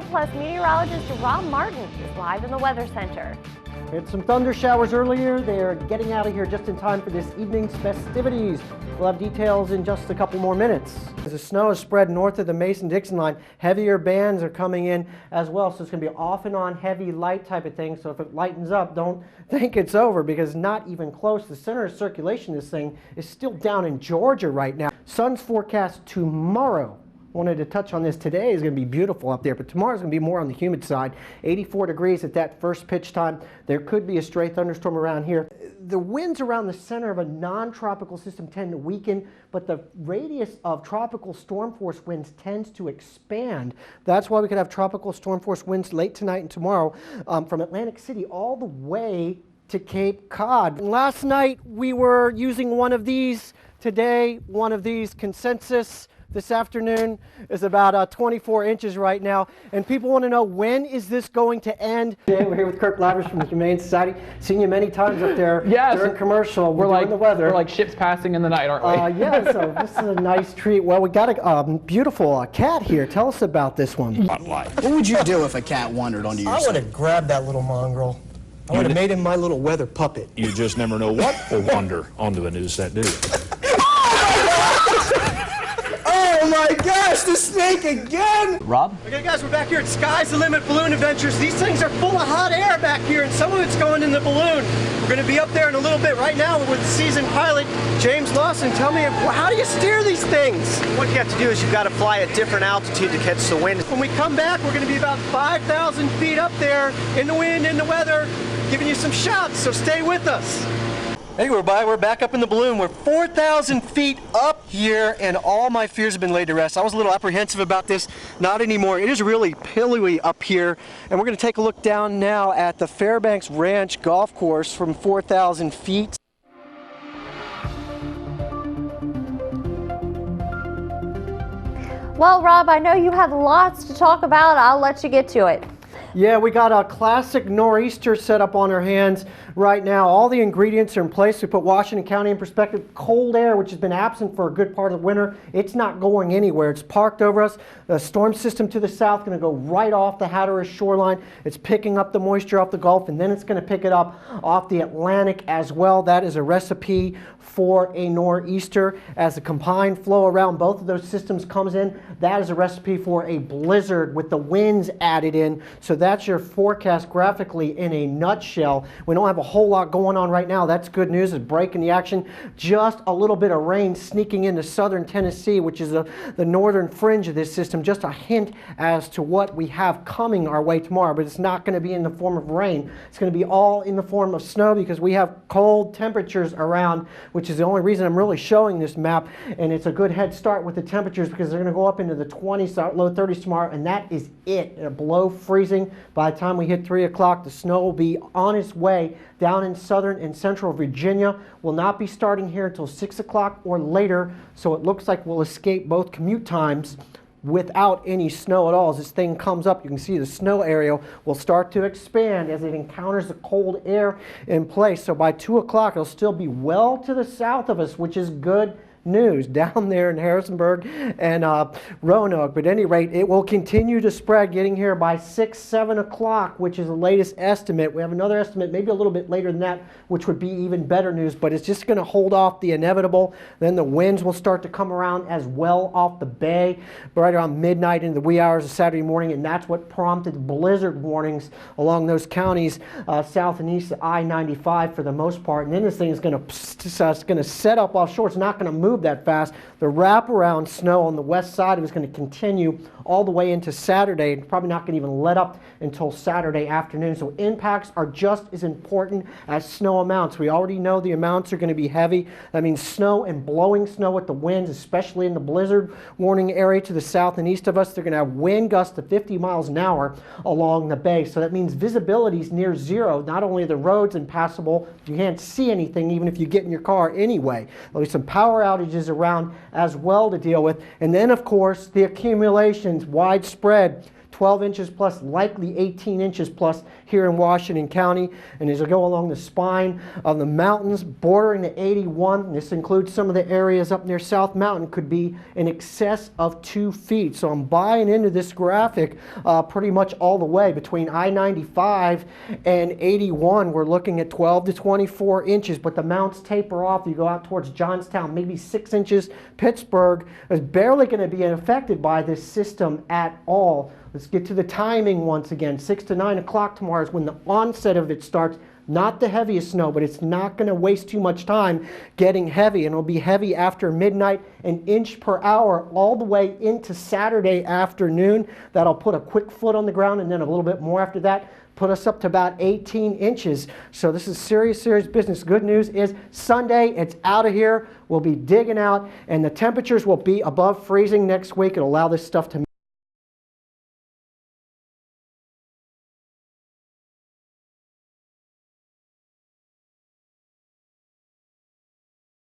Plus meteorologist Rob Martin is live in the Weather Center. We had some thunder showers earlier. They're getting out of here just in time for this evening's festivities. We'll have details in just a couple more minutes. As the snow is spread north of the Mason-Dixon line, heavier bands are coming in as well. So it's going to be off and on, heavy, light type of thing. So if it lightens up, don't think it's over because not even close. The center of circulation of this thing is still down in Georgia right now. Sun's forecast tomorrow. Wanted to touch on this. Today is going to be beautiful up there, but tomorrow is going to be more on the humid side. 84 degrees at that first pitch time. There could be a stray thunderstorm around here. The winds around the center of a non-tropical system tend to weaken, but the radius of tropical storm force winds tends to expand. That's why we could have tropical storm force winds late tonight and tomorrow from Atlantic City all the way to Cape Cod. Last night we were using one of these. Today, one of these. Consensus this afternoon is about 24 inches right now, and people want to know, when is this going to end? Today we're here with Kirk Lavish from the Humane Society. Seen you many times up there during commercial. We're like the weather. We're like ships passing in the night, aren't we? Yeah, so this is a nice treat. Well, we got a beautiful cat here. Tell us about this one. What would you do if a cat wandered onto your I side? would have grabbed that little mongrel. I would have made him my little weather puppet. You just never know what will wander onto a news set, do you? Oh my gosh, the snake again! Rob? Okay guys, we're back here at Sky's the Limit Balloon Adventures. These things are full of hot air back here, and some of it's going in the balloon. We're going to be up there in a little bit. Right now we're with season pilot James Lawson. Tell me, how do you steer these things? What you have to do is you've got to fly at different altitude to catch the wind. When we come back, we're going to be about 5,000 feet up there in the wind, in the weather, giving you some shots, so stay with us. Hey, we're back up in the balloon. We're 4,000 feet up here, and all my fears have been laid to rest. I was a little apprehensive about this, not anymore. It is really pillowy up here, and we're going to take a look down now at the Fairbanks Ranch Golf Course from 4,000 feet. Well, Rob, I know you have lots to talk about. I'll let you get to it. Yeah, we got a classic nor'easter set up on our hands right now. All the ingredients are in place. We put Washington County in perspective. Cold air, which has been absent for a good part of the winter, it's not going anywhere. It's parked over us. The storm system to the south going to go right off the Hatteras shoreline. It's picking up the moisture off the Gulf, and then it's going to pick it up off the Atlantic as well. That is a recipe for a nor'easter. As the combined flow around both of those systems comes in, that is a recipe for a blizzard with the winds added in. So that's your forecast graphically in a nutshell. We don't have a whole lot going on right now. That's good news. It's breaking the action. Just a little bit of rain sneaking into southern Tennessee, which is the northern fringe of this system. Just a hint as to what we have coming our way tomorrow, but it's not going to be in the form of rain. It's going to be all in the form of snow because we have cold temperatures around, which is the only reason I'm really showing this map. And it's a good head start with the temperatures because they're going to go up into the 20s, low 30s tomorrow, and that is it. Below freezing. By the time we hit 3 o'clock, the snow will be on its way down in southern and central Virginia. Will not be starting here until 6 o'clock or later, so it looks like we'll escape both commute times without any snow at all. As this thing comes up, you can see the snow area will start to expand as it encounters the cold air in place. So by 2 o'clock, it'll still be well to the south of us, which is good news down there in Harrisonburg and Roanoke. But at any rate, it will continue to spread, getting here by 6, 7 o'clock, which is the latest estimate. We have another estimate maybe a little bit later than that, which would be even better news, but it's just going to hold off the inevitable. Then the winds will start to come around as well off the bay right around midnight into the wee hours of Saturday morning, and that's what prompted blizzard warnings along those counties south and east of I-95 for the most part. And then this thing is going to set up offshore. It's not going to move that fast. The wraparound snow on the west side is going to continue all the way into Saturday, and probably not going to even let up until Saturday afternoon. So impacts are just as important as snow amounts. We already know the amounts are going to be heavy. That means snow and blowing snow with the winds, especially in the blizzard warning area to the south and east of us. They're going to have wind gusts to 50 miles an hour along the bay. So that means visibility is near zero. Not only are the roads impassable, you can't see anything even if you get in your car anyway. There'll be some power outages around as well to deal with. And then, of course, the accumulations widespread. 12 inches plus, likely 18 inches plus here in Washington County. And as I go along the spine of the mountains bordering the 81, this includes some of the areas up near South Mountain, could be in excess of 2 feet. So I'm buying into this graphic pretty much all the way. Between I-95 and 81, we're looking at 12 to 24 inches, but the mounts taper off. You go out towards Johnstown, maybe 6 inches. Pittsburgh is barely going to be affected by this system at all. Let's get to the timing once again. 6 to 9 o'clock tomorrow is when the onset of it starts. Not the heaviest snow, but it's not going to waste too much time getting heavy, and it'll be heavy after midnight, an inch per hour all the way into Saturday afternoon. That'll put a quick foot on the ground, and then a little bit more after that, put us up to about 18 inches. So this is serious, serious business. Good news is Sunday, it's out of here. We'll be digging out, and the temperatures will be above freezing next week. It'll allow this stuff to